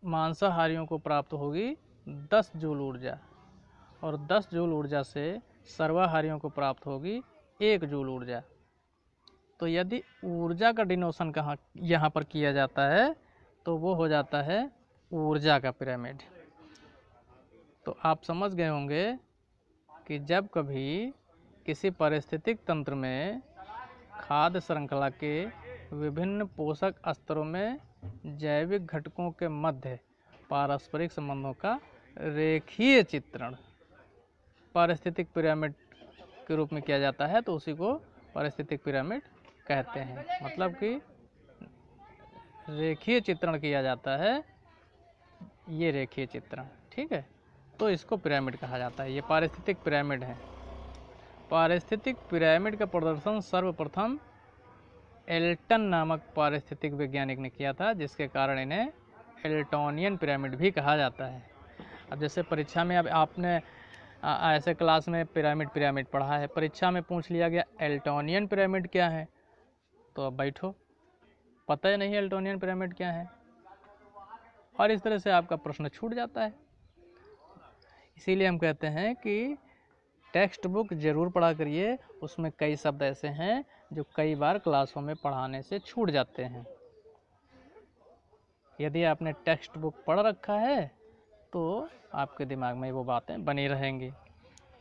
मांसाहारियों को प्राप्त होगी 10 जूल ऊर्जा, और 10 जूल ऊर्जा से सर्वाहारियों को प्राप्त होगी 1 जूल ऊर्जा। तो यदि ऊर्जा का डिनोशन कहाँ यहाँ पर किया जाता है, तो वो हो जाता है ऊर्जा का पिरामिड। तो आप समझ गए होंगे कि जब कभी किसी पारिस्थितिक तंत्र में खाद्य श्रृंखला के विभिन्न पोषक स्तरों में जैविक घटकों के मध्य पारस्परिक संबंधों का रेखीय चित्रण पारिस्थितिक पिरामिड के रूप में किया जाता है, तो उसी को पारिस्थितिक पिरामिड कहते हैं। मतलब कि रेखीय चित्रण किया जाता है, ये रेखीय चित्रण, ठीक है, तो इसको पिरामिड कहा जाता है। ये पारिस्थितिक पिरामिड है। पारिस्थितिक पिरामिड का प्रदर्शन सर्वप्रथम एल्टन नामक पारिस्थितिक वैज्ञानिक ने किया था, जिसके कारण इन्हें एल्टोनियन पिरामिड भी कहा जाता है। अब जैसे परीक्षा में, अब आपने ऐसे क्लास में पिरामिड पढ़ा है, परीक्षा में पूछ लिया गया एल्टोनियन पिरामिड क्या है, तो अब बैठो, पता ही नहीं एल्टोनियन पिरामिड क्या है, और इस तरह से आपका प्रश्न छूट जाता है। इसीलिए हम कहते हैं कि टेक्स्ट बुक ज़रूर पढ़ा करिए, उसमें कई शब्द ऐसे हैं जो कई बार क्लासों में पढ़ाने से छूट जाते हैं। यदि आपने टेक्स्ट बुक पढ़ रखा है तो आपके दिमाग में वो बातें बनी रहेंगी।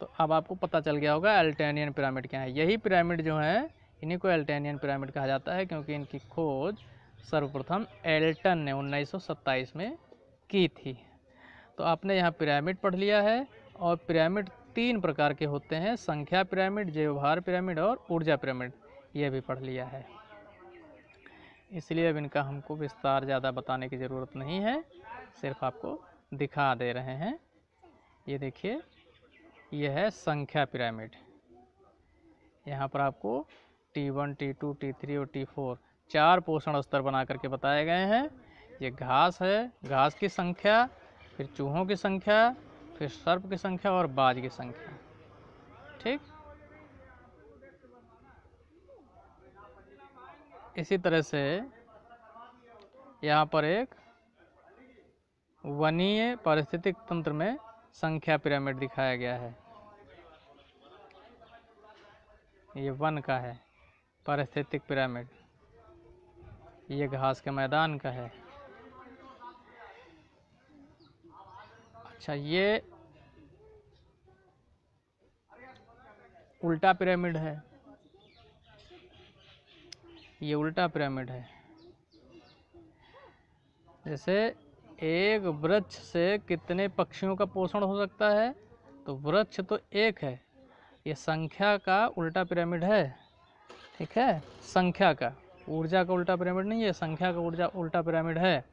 तो अब आपको पता चल गया होगा एल्टेनियन पिरामिड क्या है। यही पिरामिड जो है, इन्हीं को एल्टेनियन पिरामिड कहा जाता है, क्योंकि इनकी खोज सर्वप्रथम एल्टन ने 1927 में की थी। तो आपने यहाँ पिरामिड पढ़ लिया है, और पिरामिड 3 प्रकार के होते हैं, संख्या पिरामिड, जैवभार पिरामिड और ऊर्जा पिरामिड, ये भी पढ़ लिया है। इसलिए अब इनका हमको विस्तार ज़्यादा बताने की ज़रूरत नहीं है, सिर्फ आपको दिखा दे रहे हैं। ये देखिए, यह है संख्या पिरामिड। यहाँ पर आपको T1, T2, T3 और T4 4 पोषण स्तर बना करके बताए गए हैं। ये घास है, घास की संख्या, फिर चूहों की संख्या, फिर सर्प की संख्या और बाज की संख्या, ठीक। इसी तरह से यहाँ पर एक वनीय पारिस्थितिक तंत्र में संख्या पिरामिड दिखाया गया है। ये वन का है पारिस्थितिक पिरामिड, ये घास के मैदान का है। अच्छा, ये उल्टा पिरामिड है, ये उल्टा पिरामिड है। जैसे एक वृक्ष से कितने पक्षियों का पोषण हो सकता है, तो वृक्ष तो एक है, ये संख्या का उल्टा पिरामिड है, ठीक है, संख्या का, ऊर्जा का उल्टा पिरामिड नहीं है, संख्या का उल्टा पिरामिड है।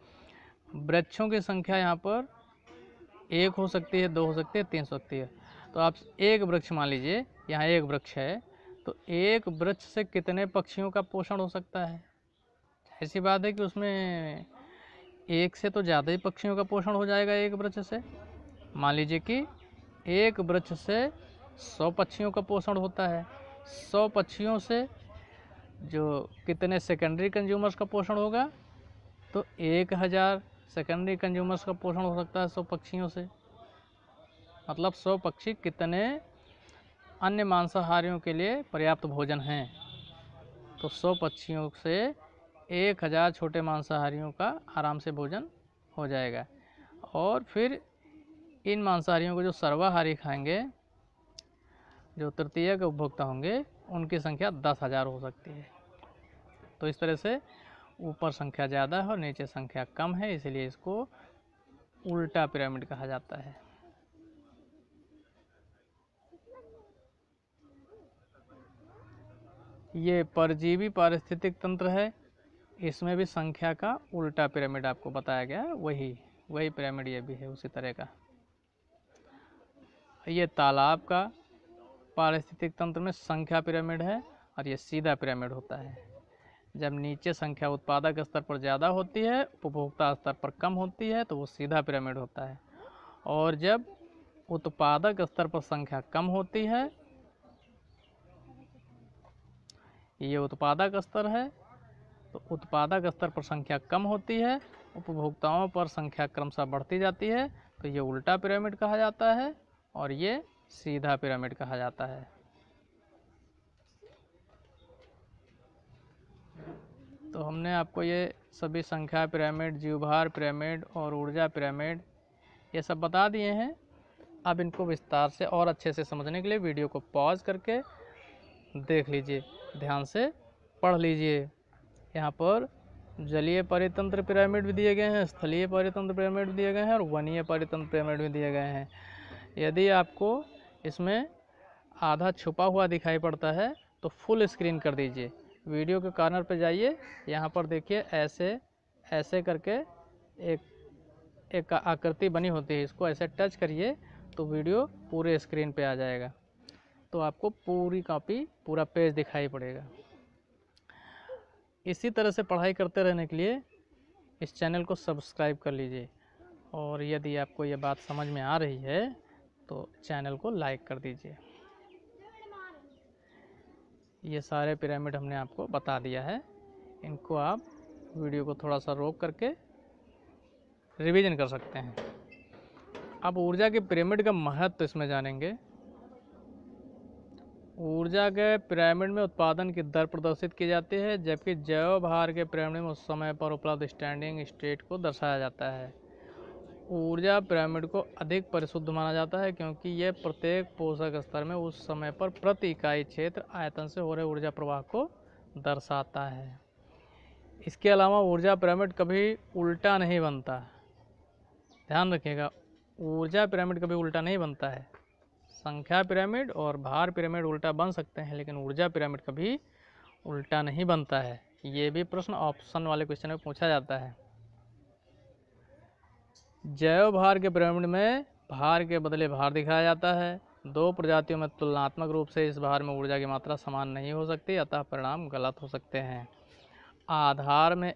वृक्षों की संख्या यहाँ पर 1 हो सकती है, 2 हो सकती है, 3 हो सकती है। तो आप एक वृक्ष मान लीजिए, यहाँ एक वृक्ष है, तो एक वृक्ष से कितने पक्षियों का पोषण हो सकता है? ऐसी बात है कि उसमें एक से तो ज़्यादा ही पक्षियों का पोषण हो जाएगा एक वृक्ष से। मान लीजिए कि एक वृक्ष से 100 पक्षियों का पोषण होता है, 100 पक्षियों से जो कितने सेकेंडरी कंज्यूमर्स का पोषण होगा, तो 1000 सेकेंडरी कंज्यूमर्स का पोषण हो सकता है 100 पक्षियों से, मतलब 100 पक्षी कितने अन्य मांसाहारियों के लिए पर्याप्त भोजन हैं। तो 100 पक्षियों से 1000 छोटे मांसाहारियों का आराम से भोजन हो जाएगा। और फिर इन मांसाहारियों को जो सर्वाहारी खाएंगे, जो तृतीय के उपभोक्ता होंगे, उनकी संख्या 10,000 हो सकती है। तो इस तरह से ऊपर संख्या ज़्यादा है और नीचे संख्या कम है, इसलिए इसको उल्टा पिरामिड कहा जाता है। ये परजीवी पारिस्थितिक तंत्र है, इसमें भी संख्या का उल्टा पिरामिड आपको बताया गया है, वही पिरामिड ये भी है उसी तरह का। ये तालाब का पारिस्थितिक तंत्र में संख्या पिरामिड है और ये सीधा पिरामिड होता है। जब नीचे संख्या उत्पादक स्तर पर ज़्यादा होती है, उपभोक्ता स्तर पर कम होती है, तो वो सीधा पिरामिड होता है। और जब उत्पादक स्तर पर संख्या कम होती है, ये उत्पादक स्तर है, तो उत्पादक स्तर पर संख्या कम होती है, उपभोक्ताओं पर संख्या क्रमशः बढ़ती जाती है, तो ये उल्टा पिरामिड कहा जाता है और ये सीधा पिरामिड कहा जाता है। तो हमने आपको ये सभी संख्या पिरामिड, जीवभार पिरामिड और ऊर्जा पिरामिड ये सब बता दिए हैं। अब इनको विस्तार से और अच्छे से समझने के लिए वीडियो को पॉज करके देख लीजिए, ध्यान से पढ़ लीजिए। यहाँ पर जलीय परितंत्र पिरामिड भी दिए गए हैं, स्थलीय परितंत्र पिरामिड भी दिए गए हैं और वनीय परितंत्र पिरामिड भी दिए गए हैं। यदि आपको इसमें आधा छुपा हुआ दिखाई पड़ता है तो फुल स्क्रीन कर दीजिए, वीडियो के कॉर्नर पर जाइए, यहाँ पर देखिए ऐसे ऐसे करके एक आकृति बनी होती है, इसको ऐसे टच करिए तो वीडियो पूरे स्क्रीन पे आ जाएगा, तो आपको पूरी कॉपी, पूरा पेज दिखाई पड़ेगा। इसी तरह से पढ़ाई करते रहने के लिए इस चैनल को सब्सक्राइब कर लीजिए, और यदि आपको ये बात समझ में आ रही है तो चैनल को लाइक कर दीजिए। ये सारे पिरामिड हमने आपको बता दिया है, इनको आप वीडियो को थोड़ा सा रोक करके रिवीजन कर सकते हैं। अब ऊर्जा के पिरामिड का महत्व इसमें जानेंगे। ऊर्जा के पिरामिड में उत्पादन की दर प्रदर्शित की जाती है, जबकि जैव भार के पिरामिड में उस समय पर उपलब्ध स्टैंडिंग स्टेट को दर्शाया जाता है। ऊर्जा पिरामिड को अधिक परिशुद्ध माना जाता है क्योंकि यह प्रत्येक पोषक स्तर में उस समय पर प्रति इकाई क्षेत्र आयतन से हो रहे ऊर्जा प्रवाह को दर्शाता है। इसके अलावा ऊर्जा पिरामिड कभी उल्टा नहीं बनता, ध्यान रखिएगा, ऊर्जा पिरामिड कभी उल्टा नहीं बनता है। संख्या पिरामिड और भार पिरामिड उल्टा बन सकते हैं, लेकिन ऊर्जा पिरामिड कभी उल्टा नहीं बनता है। ये भी प्रश्न ऑप्शन वाले क्वेश्चन में पूछा जाता है। जैव भार के पिरामिड में भार के बदले भार दिखाया जाता है। दो प्रजातियों में तुलनात्मक रूप से इस भार में ऊर्जा की मात्रा समान नहीं हो सकती, अतः परिणाम गलत हो सकते हैं। आधार में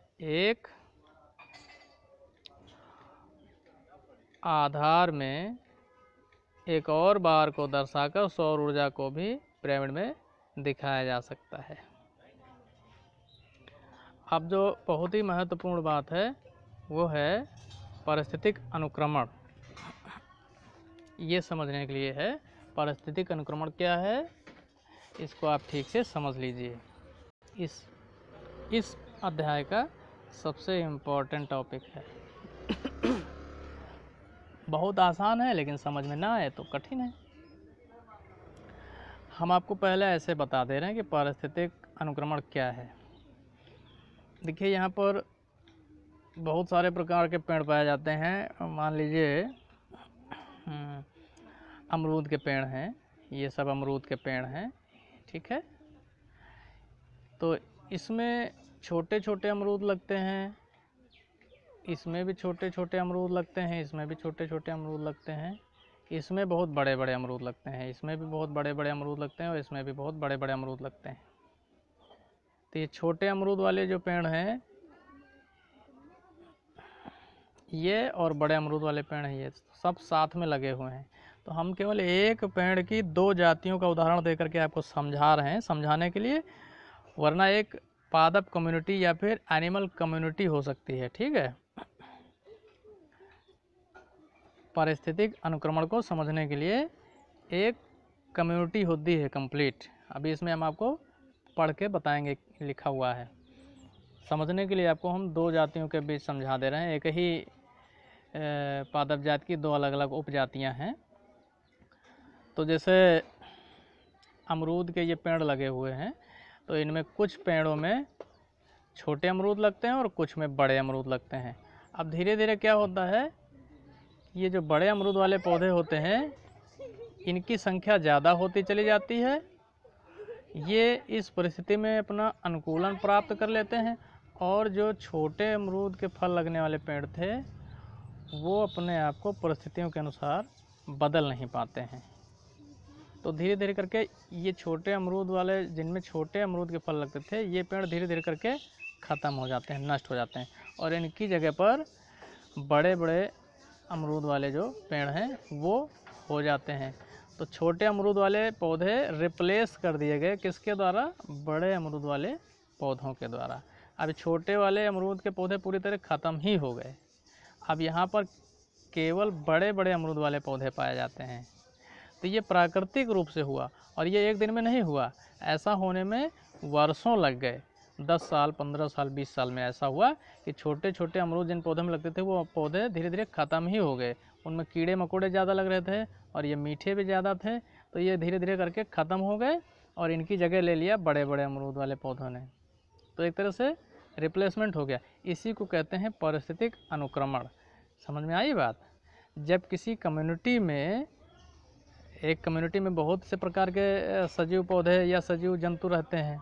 एक और बार को दर्शाकर सौर ऊर्जा को भी पिरामिड में दिखाया जा सकता है। अब जो बहुत ही महत्वपूर्ण बात है वो है पारिस्थितिक अनुक्रमण। ये समझने के लिए है पारिस्थितिक अनुक्रमण क्या है, इसको आप ठीक से समझ लीजिए। इस अध्याय का सबसे इम्पोर्टेंट टॉपिक है। बहुत आसान है, लेकिन समझ में ना आए तो कठिन है। हम आपको पहले ऐसे बता दे रहे हैं कि पारिस्थितिक अनुक्रमण क्या है। देखिए, यहाँ पर बहुत सारे प्रकार के पेड़ पाए जाते हैं। मान लीजिए अमरूद के पेड़ हैं, ये सब अमरूद के पेड़ हैं, ठीक है। तो इसमें छोटे छोटे अमरूद लगते हैं, इसमें भी छोटे छोटे अमरूद लगते हैं, इसमें भी छोटे छोटे अमरूद लगते हैं, इसमें बहुत बड़े बड़े अमरूद लगते हैं, इसमें भी बहुत बड़े बड़े अमरूद लगते हैं और इसमें भी बहुत बड़े बड़े अमरूद लगते हैं। तो ये छोटे अमरूद वाले जो पेड़ हैं ये, और बड़े अमरूद वाले पेड़ हैं ये, सब साथ में लगे हुए हैं। तो हम केवल एक पेड़ की दो जातियों का उदाहरण देकर के आपको समझा रहे हैं, समझाने के लिए, वरना एक पादप कम्युनिटी या फिर एनिमल कम्युनिटी हो सकती है, ठीक है। पारिस्थितिक अनुक्रमण को समझने के लिए एक कम्युनिटी होती है कंप्लीट। अभी इसमें हम आपको पढ़ के बताएंगे, लिखा हुआ है। समझने के लिए आपको हम दो जातियों के बीच समझा दे रहे हैं। एक ही पादप जाति की दो अलग अलग उपजातियां हैं। तो जैसे अमरूद के ये पेड़ लगे हुए हैं, तो इनमें कुछ पेड़ों में छोटे अमरूद लगते हैं और कुछ में बड़े अमरूद लगते हैं। अब धीरे धीरे क्या होता है, ये जो बड़े अमरूद वाले पौधे होते हैं इनकी संख्या ज़्यादा होती चली जाती है। ये इस परिस्थिति में अपना अनुकूलन प्राप्त कर लेते हैं और जो छोटे अमरूद के फल लगने वाले पेड़ थे वो अपने आप को परिस्थितियों के अनुसार बदल नहीं पाते हैं। तो धीरे धीरे करके ये छोटे अमरूद वाले, जिनमें छोटे अमरूद के फल लगते थे, ये पेड़ धीरे धीरे करके ख़त्म हो जाते हैं, नष्ट हो जाते हैं और इनकी जगह पर बड़े बड़े अमरूद वाले जो पेड़ हैं वो हो जाते हैं। तो छोटे अमरूद वाले पौधे रिप्लेस कर दिए गए किसके द्वारा? बड़े अमरूद वाले पौधों के द्वारा। अब छोटे वाले अमरूद के पौधे पूरी तरह ख़त्म ही हो गए। अब यहाँ पर केवल बड़े बड़े अमरूद वाले पौधे पाए जाते हैं। तो ये प्राकृतिक रूप से हुआ और ये एक दिन में नहीं हुआ। ऐसा होने में वर्षों लग गए, 10 साल, 15 साल, 20 साल में ऐसा हुआ कि छोटे छोटे अमरूद जिन पौधे में लगते थे वो पौधे धीरे धीरे ख़त्म ही हो गए। उनमें कीड़े मकोड़े ज़्यादा लग रहे थे और ये मीठे भी ज़्यादा थे, तो ये धीरे धीरे करके ख़त्म हो गए और इनकी जगह ले लिया बड़े बड़े अमरूद वाले पौधों ने। तो एक तरह से रिप्लेसमेंट हो गया। इसी को कहते हैं पारिस्थितिक अनुक्रमण। समझ में आई बात? जब किसी कम्युनिटी में, एक कम्युनिटी में बहुत से प्रकार के सजीव पौधे या सजीव जंतु रहते हैं,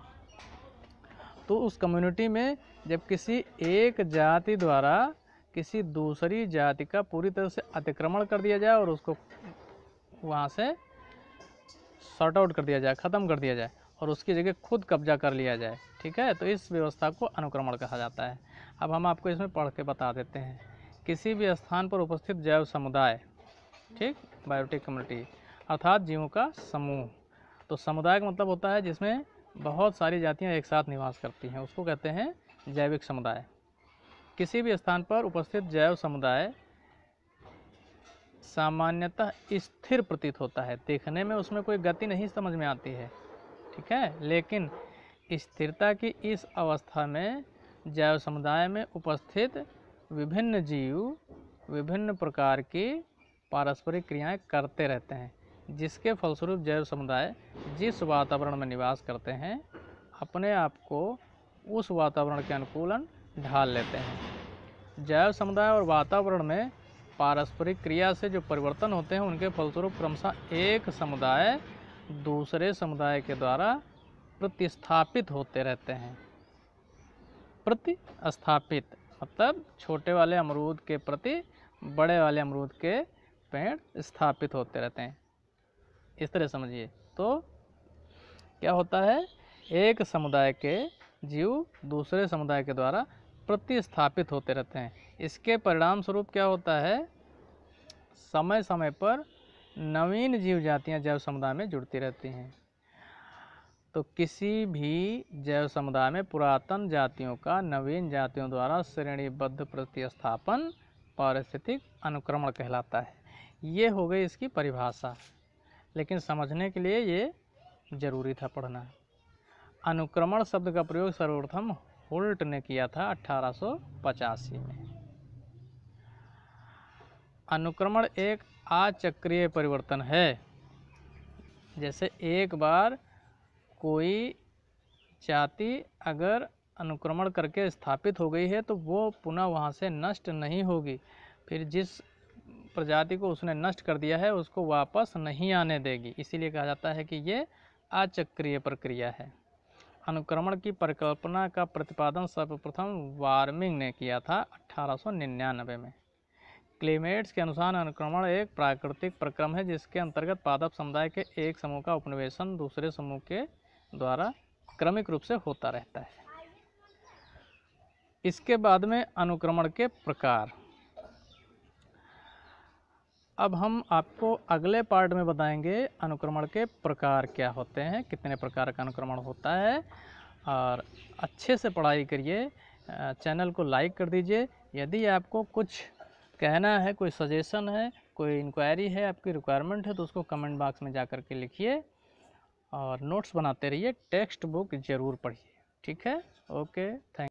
तो उस कम्युनिटी में जब किसी एक जाति द्वारा किसी दूसरी जाति का पूरी तरह से अतिक्रमण कर दिया जाए और उसको वहाँ से सॉर्ट आउट कर दिया जाए, ख़त्म कर दिया जाए और उसकी जगह खुद कब्जा कर लिया जाए, ठीक है, तो इस व्यवस्था को अनुक्रमण कहा जाता है। अब हम आपको इसमें पढ़ के बता देते हैं। किसी भी स्थान पर उपस्थित जैव समुदाय, ठीक, बायोटिक कम्युनिटी अर्थात जीवों का समूह। तो समुदाय का मतलब होता है जिसमें बहुत सारी जातियां एक साथ निवास करती हैं, उसको कहते हैं जैविक समुदाय। किसी भी स्थान पर उपस्थित जैव समुदाय सामान्यतः स्थिर प्रतीत होता है। देखने में उसमें कोई गति नहीं समझ में आती है, ठीक है, लेकिन स्थिरता की इस अवस्था में जैव समुदाय में उपस्थित विभिन्न जीव विभिन्न प्रकार की पारस्परिक क्रियाएं करते रहते हैं, जिसके फलस्वरूप जैव समुदाय जिस वातावरण में निवास करते हैं अपने आप को उस वातावरण के अनुकूलन ढाल लेते हैं। जैव समुदाय और वातावरण में पारस्परिक क्रिया से जो परिवर्तन होते हैं उनके फलस्वरूप क्रमशः एक समुदाय दूसरे समुदाय के द्वारा प्रतिस्थापित होते रहते हैं। प्रतिस्थापित मतलब छोटे वाले अमरूद के प्रति बड़े वाले अमरूद के पेड़ स्थापित होते रहते हैं, इस तरह समझिए। तो क्या होता है, एक समुदाय के जीव दूसरे समुदाय के द्वारा प्रतिस्थापित होते रहते हैं। इसके परिणाम स्वरूप क्या होता है, समय समय पर नवीन जीव जातियां जैव समुदाय में जुड़ती रहती हैं। तो किसी भी जैव समुदाय में पुरातन जातियों का नवीन जातियों द्वारा श्रेणीबद्ध प्रतिस्थापन पारिस्थितिक अनुक्रमण कहलाता है। ये हो गई इसकी परिभाषा, लेकिन समझने के लिए ये जरूरी था पढ़ना। अनुक्रमण शब्द का प्रयोग सर्वप्रथम हुल्ट ने किया था 1885 में। अनुक्रमण एक अचक्रीय परिवर्तन है। जैसे एक बार कोई जाति अगर अनुक्रमण करके स्थापित हो गई है तो वो पुनः वहाँ से नष्ट नहीं होगी, फिर जिस प्रजाति को उसने नष्ट कर दिया है उसको वापस नहीं आने देगी। इसीलिए कहा जाता है कि ये अचक्रीय प्रक्रिया है। अनुक्रमण की परिकल्पना का प्रतिपादन सर्वप्रथम वार्मिंग ने किया था 1899 में। क्लेमेट्स के अनुसार अनुक्रमण एक प्राकृतिक प्रक्रम है जिसके अंतर्गत पादप समुदाय के एक समूह का उपनिवेशन दूसरे समूह के द्वारा क्रमिक रूप से होता रहता है। इसके बाद में अनुक्रमण के प्रकार। अब हम आपको अगले पार्ट में बताएंगे अनुक्रमण के प्रकार क्या होते हैं, कितने प्रकार का अनुक्रमण होता है। और अच्छे से पढ़ाई करिए, चैनल को लाइक कर दीजिए। यदि आपको कुछ कहना है, कोई सजेशन है, कोई इंक्वायरी है, आपकी रिक्वायरमेंट है, तो उसको कमेंट बॉक्स में जा कर के लिखिए और नोट्स बनाते रहिए। टेक्स्ट बुक ज़रूर पढ़िए। ठीक है, ओके, थैंक